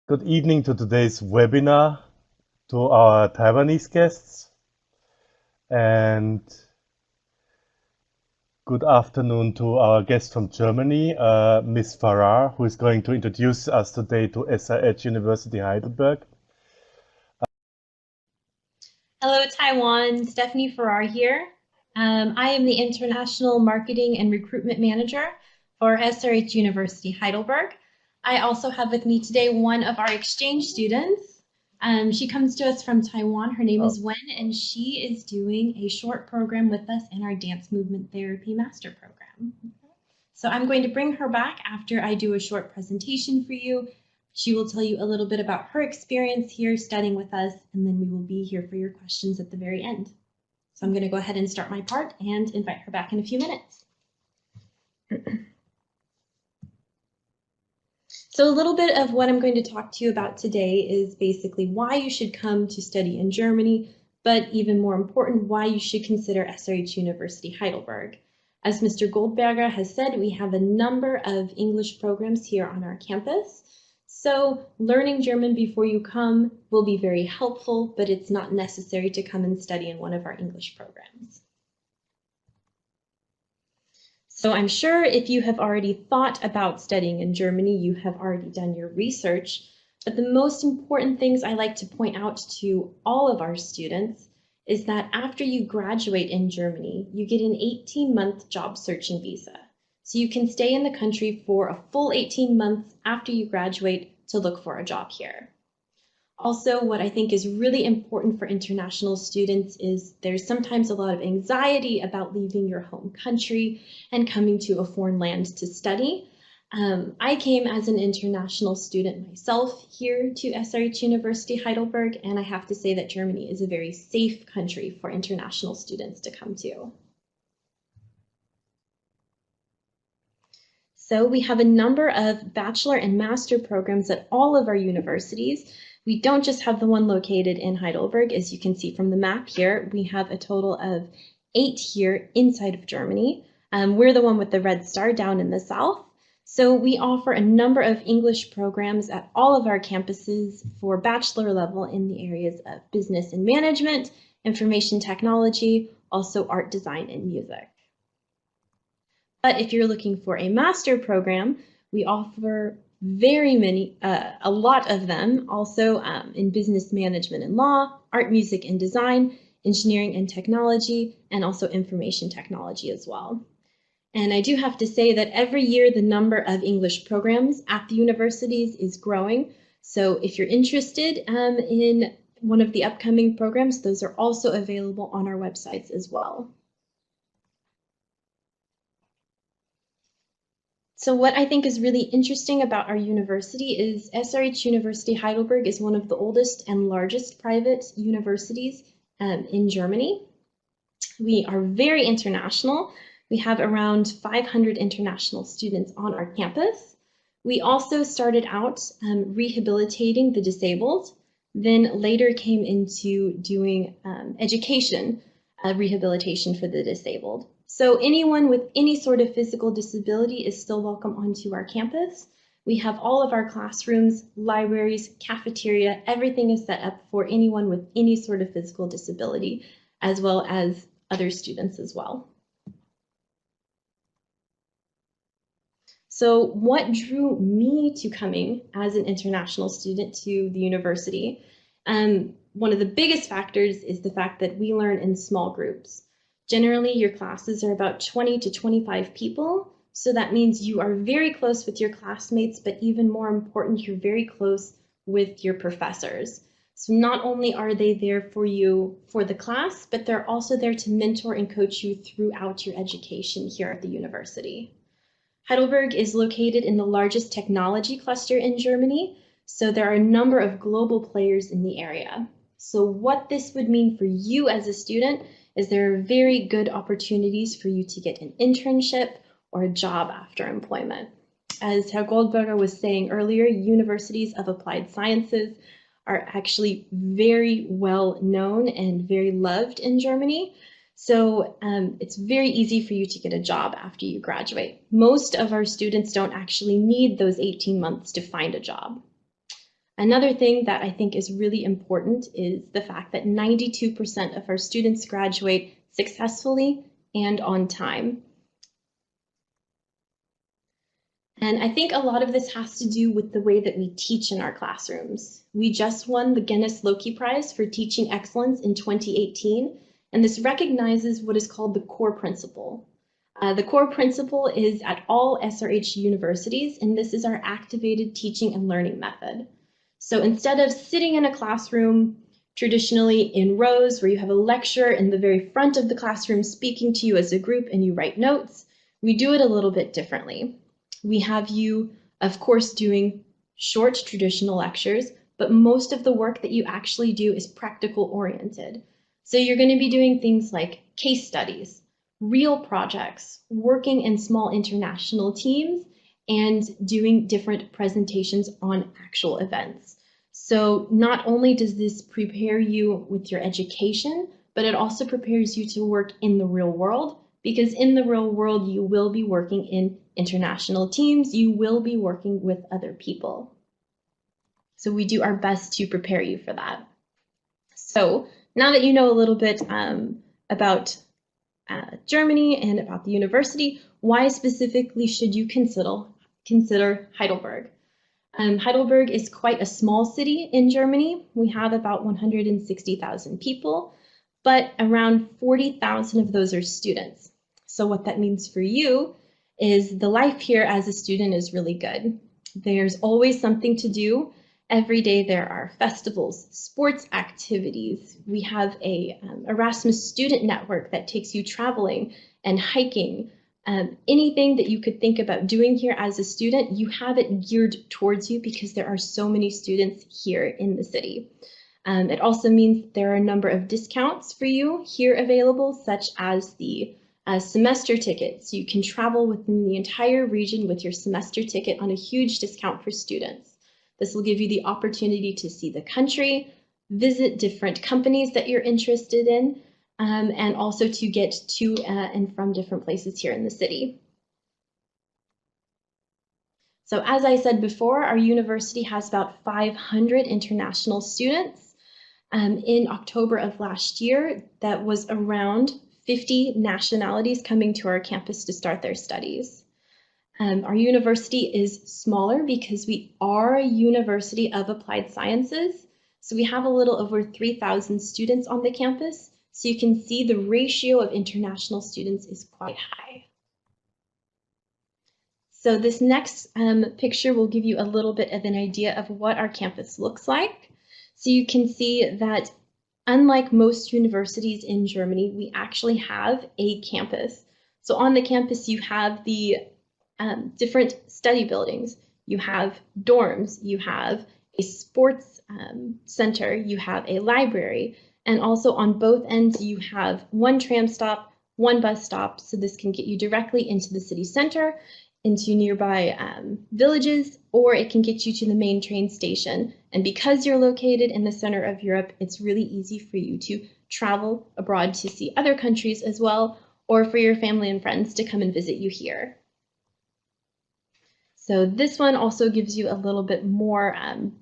Good evening to today's webinar, to our Taiwanese guests, and good afternoon to our guest from Germany, Ms. Farrar, who is going to introduce us today to SRH University Heidelberg. Hello, Taiwan. Stephanie Farrar here. I am the International Marketing and Recruitment Manager for SRH University Heidelberg. I also have with me today one of our exchange students. She comes to us from Taiwan. Her name is Wen, and she is doing a short program with us in our Dance Movement Therapy Master Program. So I'm going to bring her back after I do a short presentation for you. She will tell you a little bit about her experience here studying with us, and then we will be here for your questions at the very end. So I'm going to go ahead and start my part and invite her back in a few minutes. So a little bit of what I'm going to talk to you about today is basically why you should come to study in Germany, but even more important, why you should consider SRH University Heidelberg. As Mr. Goldberger has said, we have a number of English programs here on our campus. So learning German before you come will be very helpful, but it's not necessary to come and study in one of our English programs. So I'm sure if you have already thought about studying in Germany, you have already done your research. But the most important things I like to point out to all of our students is that after you graduate in Germany, you get an 18-month job searching visa. So you can stay in the country for a full 18 months after you graduate to look for a job here. Also, what I think is really important for international students is there's sometimes a lot of anxiety about leaving your home country and coming to a foreign land to study. I came as an international student myself here to SRH University Heidelberg, and I have to say that Germany is a very safe country for international students to come to. So we have a number of bachelor and master programs at all of our universities. We don't just have the one located in Heidelberg. As you can see from the map here, we have a total of 8 here inside of Germany. We're the one with the red star down in the south. So we offer a number of English programs at all of our campuses for bachelor level in the areas of business and management, information technology, also art design and music. But if you're looking for a master program, we offer a lot of them also in business management and law, art, music and design, engineering and technology, and also information technology as well. And I do have to say that every year the number of English programs at the universities is growing. So if you're interested in one of the upcoming programs, those are also available on our websites as well. So what I think is really interesting about our university is SRH University Heidelberg is one of the oldest and largest private universities in Germany. We are very international. We have around 500 international students on our campus. We also started out rehabilitating the disabled, then later came into doing education rehabilitation for the disabled. So anyone with any sort of physical disability is still welcome onto our campus. We have all of our classrooms, libraries, cafeteria, everything is set up for anyone with any sort of physical disability, as well as other students as well. So what drew me to coming as an international student to the university? One of the biggest factors is the fact that we learn in small groups. Generally, your classes are about 20 to 25 people, so that means you are very close with your classmates, but even more important, you're very close with your professors. So not only are they there for you for the class, but they're also there to mentor and coach you throughout your education here at the university. Heidelberg is located in the largest technology cluster in Germany, so there are a number of global players in the area. So what this would mean for you as a student is there are very good opportunities for you to get an internship or a job after employment. As Herr Goldberger was saying earlier, universities of applied sciences are actually very well known and very loved in Germany. So it's very easy for you to get a job after you graduate. Most of our students don't actually need those 18 months to find a job. Another thing that I think is really important is the fact that 92% of our students graduate successfully and on time. And I think a lot of this has to do with the way that we teach in our classrooms. We just won the Guinness Loki Prize for Teaching Excellence in 2018, and this recognizes what is called the core principle. The core principle is at all SRH universities, and this is our activated teaching and learning method. So instead of sitting in a classroom traditionally in rows where you have a lecturer in the very front of the classroom speaking to you as a group and you write notes, we do it a little bit differently. We have you, of course, doing short traditional lectures, but most of the work that you actually do is practical oriented. So you're going to be doing things like case studies, real projects, working in small international teams, and doing different presentations on actual events. So not only does this prepare you with your education, but it also prepares you to work in the real world, because in the real world, you will be working in international teams, you will be working with other people. So we do our best to prepare you for that. So now that you know a little bit about Germany and about the university, why specifically should you consider Heidelberg? Heidelberg is quite a small city in Germany. We have about 160,000 people, but around 40,000 of those are students. So what that means for you is the life here as a student is really good. There's always something to do. Every day there are festivals, sports activities. We have a Erasmus student network that takes you traveling and hiking. Anything that you could think about doing here as a student, you have it geared towards you because there are so many students here in the city. It also means there are a number of discounts for you here available, such as the semester tickets. You can travel within the entire region with your semester ticket on a huge discount for students. This will give you the opportunity to see the country, visit different companies that you're interested in, and also to get to and from different places here in the city. So as I said before, our university has about 500 international students. In October of last year, that was around 50 nationalities coming to our campus to start their studies. Our university is smaller because we are a university of applied sciences. So we have a little over 3,000 students on the campus. So you can see the ratio of international students is quite high. So this next picture will give you a little bit of an idea of what our campus looks like. So you can see that unlike most universities in Germany, we actually have a campus. So on the campus, you have the different study buildings. You have dorms, you have a sports center, you have a library, and also on both ends, you have one tram stop, one bus stop. So this can get you directly into the city center, into nearby villages, or it can get you to the main train station. And because you're located in the center of Europe, it's really easy for you to travel abroad to see other countries as well, or for your family and friends to come and visit you here. So this one also gives you a little bit more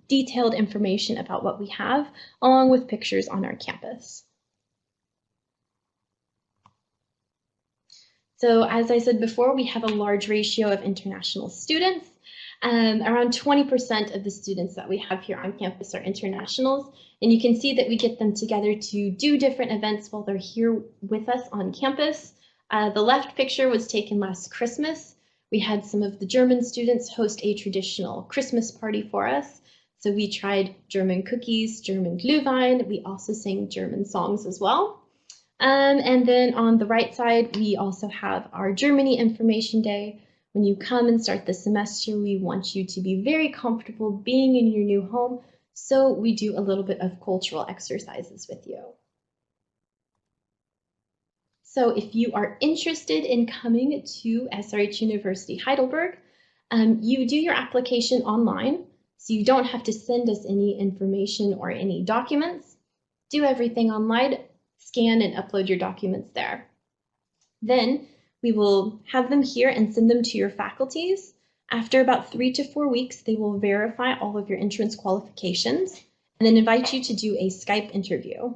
detailed information about what we have, along with pictures on our campus. So as I said before, we have a large ratio of international students. Around 20% of the students that we have here on campus are internationals, and you can see that we get them together to do different events while they're here with us on campus. The left picture was taken last Christmas. We had some of the German students host a traditional Christmas party for us. So we tried German cookies, German Glühwein. We also sang German songs as well. And then on the right side, we also have our Germany Information Day. When you come and start the semester, we want you to be very comfortable being in your new home. So we do a little bit of cultural exercises with you. So if you are interested in coming to SRH University Heidelberg, you do your application online, so you don't have to send us any information or any documents. Do everything online, scan and upload your documents there. Then we will have them here and send them to your faculties. After about 3 to 4 weeks, they will verify all of your entrance qualifications and then invite you to do a Skype interview.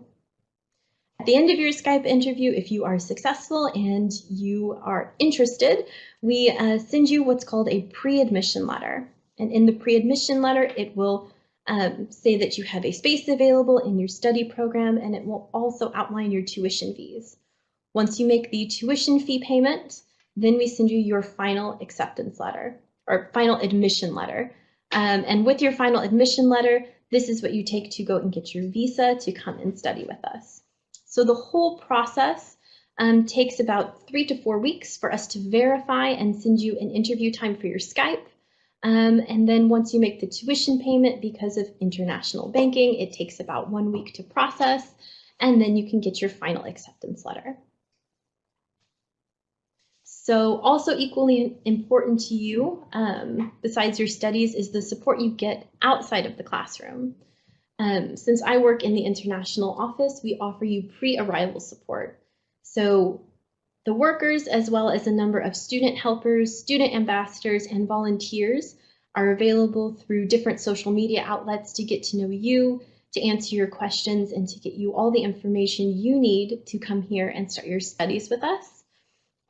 At the end of your Skype interview, if you are successful and you are interested, we send you what's called a pre-admission letter. And in the pre-admission letter, it will say that you have a space available in your study program, and it will also outline your tuition fees. Once you make the tuition fee payment, then we send you your final acceptance letter or final admission letter. And with your final admission letter, this is what you take to go and get your visa to come and study with us. So the whole process takes about 3 to 4 weeks for us to verify and send you an interview time for your Skype. And then once you make the tuition payment, because of international banking, it takes about 1 week to process, and then you can get your final acceptance letter. So also equally important to you, besides your studies, is the support you get outside of the classroom. Since I work in the international office, we offer you pre-arrival support. So the workers, as well as a number of student helpers, student ambassadors, and volunteers are available through different social media outlets to get to know you, to answer your questions, and to get you all the information you need to come here and start your studies with us.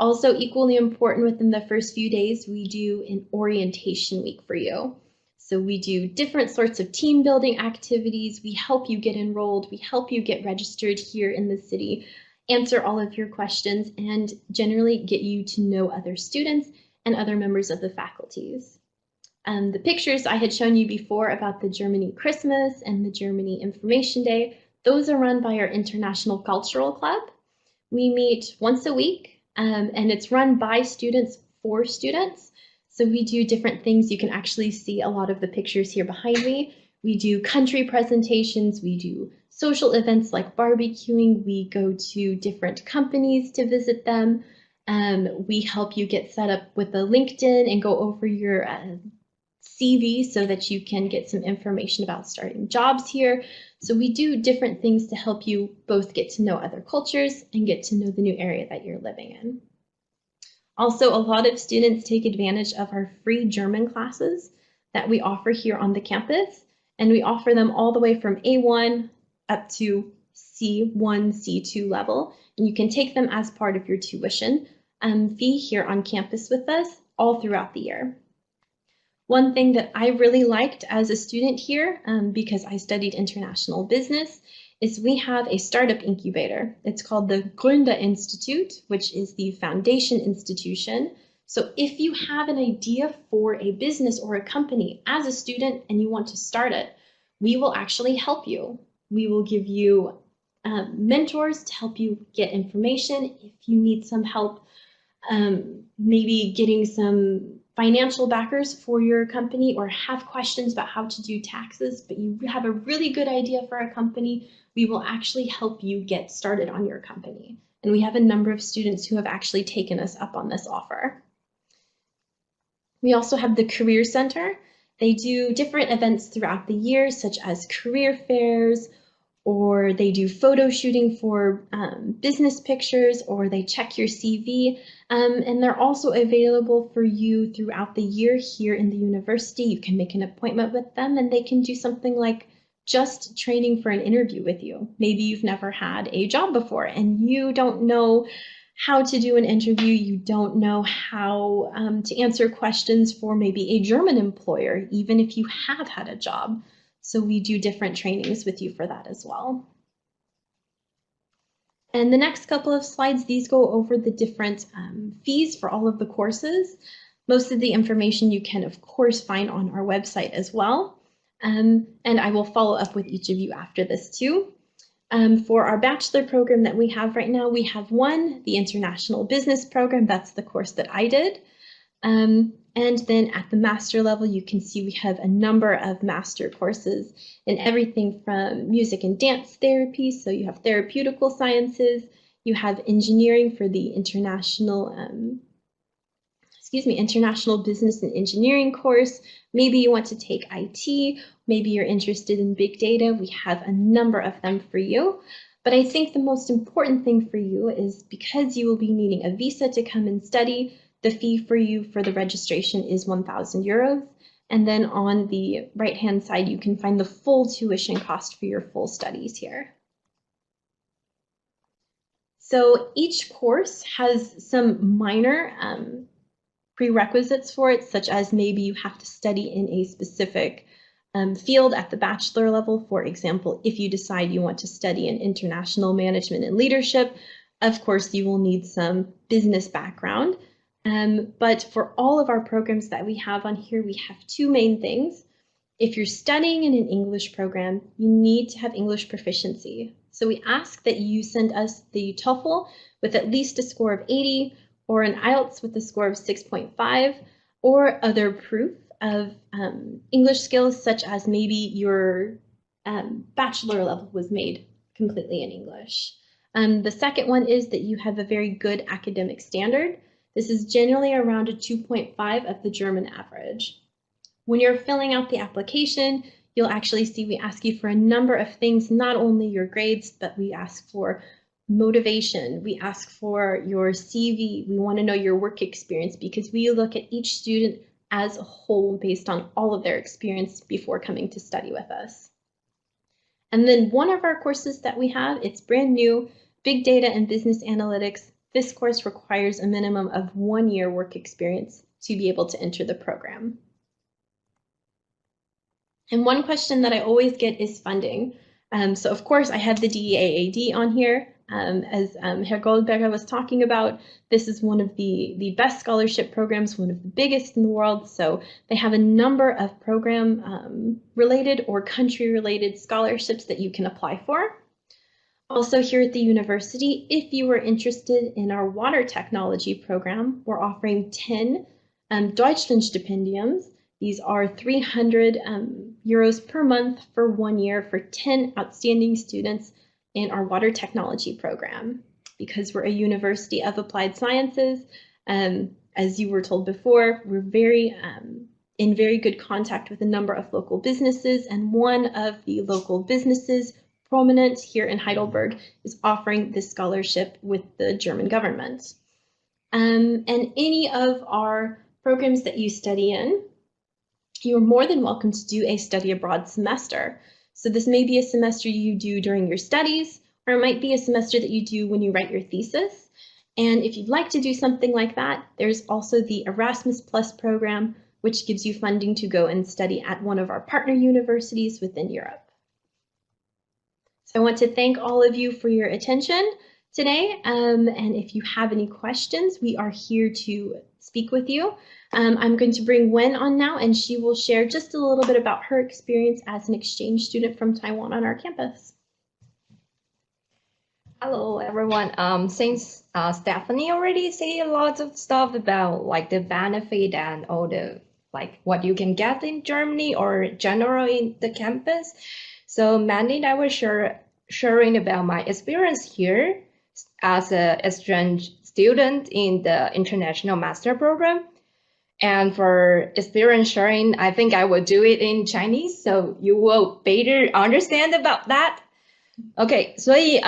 Also equally important, within the first few days, we do an orientation week for you. So we do different sorts of team building activities. We help you get enrolled. We help you get registered here in the city, answer all of your questions, and generally get you to know other students and other members of the faculties. The pictures I had shown you before about the Germany Christmas and the Germany Information Day, those are run by our International Cultural Club. We meet once a week, and it's run by students for students. So we do different things. You can actually see a lot of the pictures here behind me. We do country presentations. We do social events like barbecuing. We go to different companies to visit them. We help you get set up with a LinkedIn and go over your CV so that you can get some information about starting jobs here. So we do different things to help you both get to know other cultures and get to know the new area that you're living in. Also, a lot of students take advantage of our free German classes that we offer here on the campus, and we offer them all the way from A1 up to C1, C2 level, and you can take them as part of your tuition fee here on campus with us all throughout the year. One thing that I really liked as a student here, because I studied international business, is we have a startup incubator. It's called the Gründer Institute, which is the foundation institution. So if you have an idea for a business or a company as a student and you want to start it, we will actually help you. We will give you mentors to help you get information. If you need some help, maybe getting some financial backers for your company, or have questions about how to do taxes, but you have a really good idea for a company, we will actually help you get started on your company. And we have a number of students who have actually taken us up on this offer. We also have the Career Center. They do different events throughout the year, such as career fairs, or they do photo shooting for business pictures, or they check your CV. And they're also available for you throughout the year here in the university. You can make an appointment with them, and they can do something like just training for an interview with you. Maybe you've never had a job before and you don't know how to do an interview. You don't know how to answer questions for maybe a German employer, even if you have had a job. So we do different trainings with you for that as well. And the next couple of slides, these go over the different fees for all of the courses. Most of the information you can, of course, find on our website as well. And I will follow up with each of you after this too. For our bachelor program that we have right now, we have one, the International Business Program. That's the course that I did. And then at the master level, you can see we have a number of master courses in everything from music and dance therapy. So you have therapeutical sciences, you have engineering for the international business and engineering course. Maybe you want to take IT, maybe you're interested in big data. We have a number of them for you. But I think the most important thing for you is, because you will be needing a visa to come and study, The fee for you for the registration is 1,000 euros. And then on the right-hand side, you can find the full tuition cost for your full studies here. So each course has some minor prerequisites for it, such as maybe you have to study in a specific field at the bachelor level. For example, if you decide you want to study in international management and leadership, of course, you will need some business background. But for all of our programs that we have on here, we have two main things. If you're studying in an English program, you need to have English proficiency. So we ask that you send us the TOEFL with at least a score of 80, or an IELTS with a score of 6.5, or other proof of English skills, such as maybe your bachelor level was made completely in English. The second one is that you have a very good academic standard. This is generally around a 2.5 of the German average. When you're filling out the application, you'll actually see we ask you for a number of things, not only your grades, but we ask for motivation, we ask for your CV, we want to know your work experience, because we look at each student as a whole based on all of their experience before coming to study with us. And then one of our courses that we have, it's brand new, Big Data and Business Analytics. This course requires a minimum of 1 year work experience to be able to enter the program. And one question that I always get is funding. So of course I have the DAAD on here. As Herr Goldberger was talking about, this is one of the best scholarship programs, one of the biggest in the world. So they have a number of program related or country related scholarships that you can apply for. Also here at the university, if you are interested in our water technology program, we're offering 10 Deutschlandstipendiums. These are 300 euros per month for 1 year for 10 outstanding students in our water technology program. Because we're a university of applied sciences, as you were told before, we're in very good contact with a number of local businesses, and one of the local businesses prominent here in Heidelberg is offering this scholarship with the German government. And any of our programs that you study in, you're more than welcome to do a study abroad semester. So this may be a semester you do during your studies, or it might be a semester that you do when you write your thesis. And if you'd like to do something like that, there's also the Erasmus Plus program, which gives you funding to go and study at one of our partner universities within Europe. So I want to thank all of you for your attention today. And if you have any questions, we are here to speak with you. I'm going to bring Wen on now, and she will share just a little bit about her experience as an exchange student from Taiwan on our campus. Hello, everyone. Since Stephanie already said a lot of stuff about like the benefit and all the like what you can get in Germany or general in the campus, so mainly I was sharing about my experience here as an exchange student in the international master program. And for experience sharing, I think I will do it in Chinese, so you will better understand about that. OK， 所以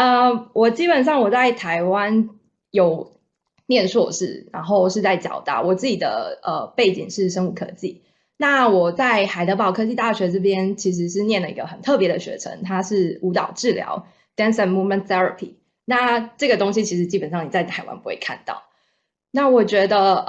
我基本上我在台湾有念硕士，然后是在交大，我自己的背景是生物科技。那我在海德堡科技大学这边其实是念了一个很特别的学程，它是舞蹈治疗 （Dance and Movement Therapy）。那这个东西其实基本上你在台湾不会看到。那我觉得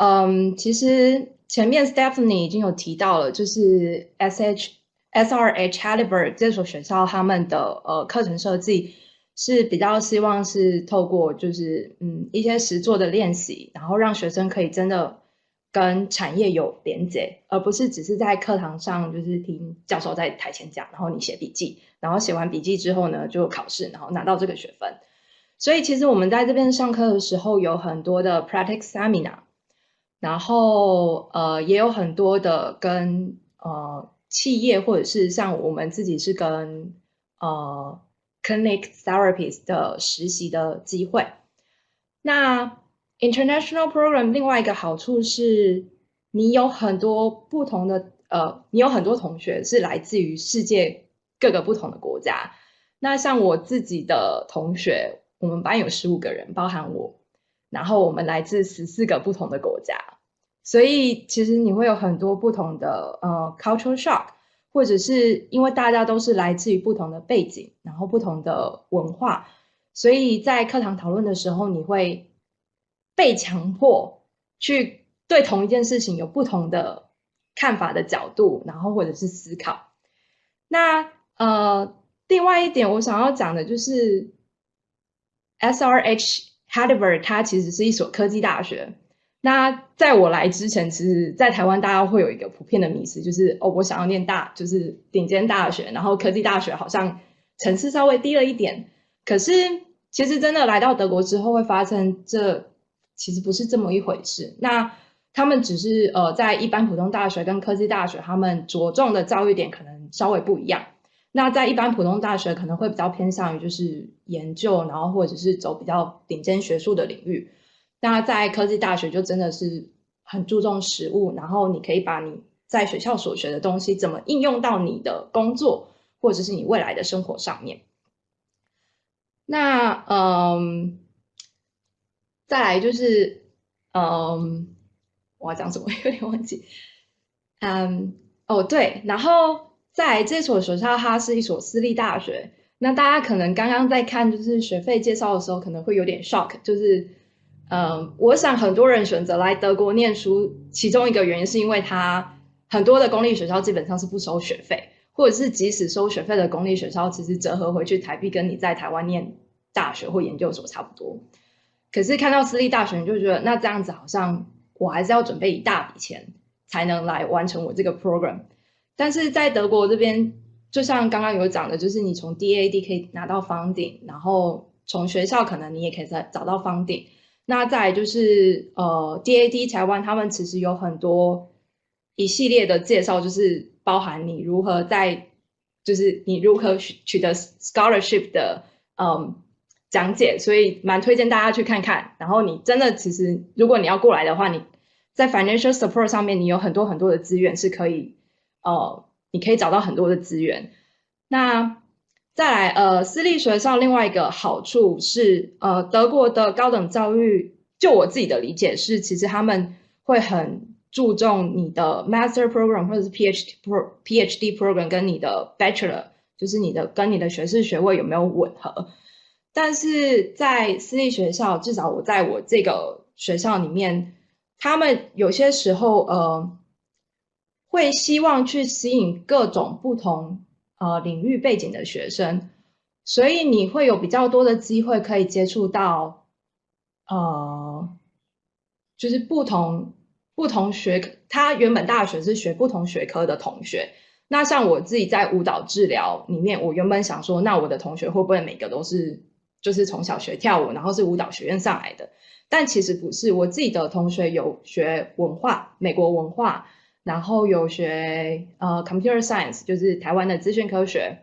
其实前面 Stephanie 已经有提到了，就是 SRH Heidelberg 这所学校他们的课程设计是比较希望是透过就是一些实作的练习，然后让学生可以真的跟产业有连结，而不是只是在课堂上就是听教授在台前讲，然后你写笔记，然后写完笔记之后呢就考试，然后拿到这个学分。所以其实我们在这边上课的时候有很多的 practice seminar， 然后也有很多的跟企业或者是像我们自己是跟clinic therapists 的实习的机会。那 international program 另外一个好处是你有很多不同的你有很多同学是来自于世界各个不同的国家。那像我自己的同学，我们班有15个人，包含我。然后我们来自14个不同的国家，所以其实你会有很多不同的cultural shock， 或者是因为大家都是来自于不同的背景，然后不同的文化，所以在课堂讨论的时候，你会被强迫去对同一件事情有不同的看法的角度，然后或者是思考。那另外一点我想要讲的就是 SRH Heidelberg 它其实是一所科技大学。那在我来之前，其实在台湾大家会有一个普遍的迷思，就是我想要念就是顶尖大学，然后科技大学好像层次稍微低了一点。可是其实真的来到德国之后会发现，这其实不是这么一回事。那他们只是在一般普通大学跟科技大学，他们着重的教育点可能稍微不一样。那在一般普通大学可能会比较偏向于就是研究，然后或者是走比较顶尖学术的领域。那在科技大学就真的是很注重实务，然后你可以把你在学校所学的东西怎么应用到你的工作或者是你未来的生活上面。那再来就是我要讲什么有点忘记。对，然后在这所学校它是一所私立大学。那大家可能刚刚在看就是学费介绍的时候可能会有点 shock， 就是我想很多人选择来德国念书，其中一个原因是因为它很多的公立学校基本上是不收学费，或者是即使收学费的公立学校，其实折合回去台币跟你在台湾念大学或研究所差不多。可是看到私立大学，你就觉得那这样子好像我还是要准备一大笔钱才能来完成我这个 program。但是在德国这边，就像刚刚有讲的，就是你从 DAAD 可以拿到 funding， 然后从学校可能你也可以找到 funding。那再来就是DAAD 台湾他们其实有很多一系列的介绍，就是包含你如何就是你如何取得 scholarship 的讲解，所以蛮推荐大家去看看。然后你真的其实如果你要过来的话，你在 financial support 上面你有很多很多的资源是可以你可以找到很多的资源。那再来私立学校另外一个好处是德国的高等教育，就我自己的理解是其实他们会很注重你的 master program 或者是 PhD program 跟你的 bachelor， 就是跟你的学士学位有没有吻合。但是在私立学校，至少我在我这个学校里面，他们有些时候会希望去吸引各种不同领域背景的学生，所以你会有比较多的机会可以接触到就是不同学科，他原本大学是学不同学科的同学。那像我自己在舞蹈治疗里面，我原本想说，那我的同学会不会每个都是就是从小学跳舞，然后是舞蹈学院上来的？但其实不是，我自己的同学有学文化，美国文化，然后有学computer science， 就是台湾的资讯科学，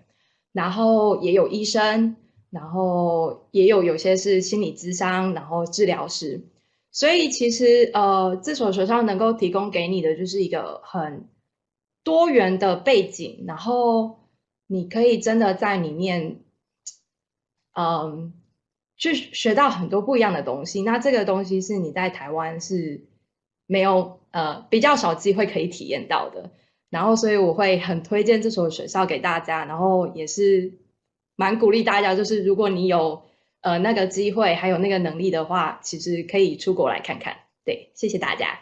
然后也有医生，然后也有些是心理咨商，然后治疗师。所以其实这所学校能够提供给你的就是一个很多元的背景，然后你可以真的在里面去学到很多不一样的东西。那这个东西是你在台湾是没有比较少机会可以体验到的。然后所以我会很推荐这所学校给大家，然后也是蛮鼓励大家，就是如果你有那个机会还有那个能力的话，其实可以出国来看看。对，谢谢大家。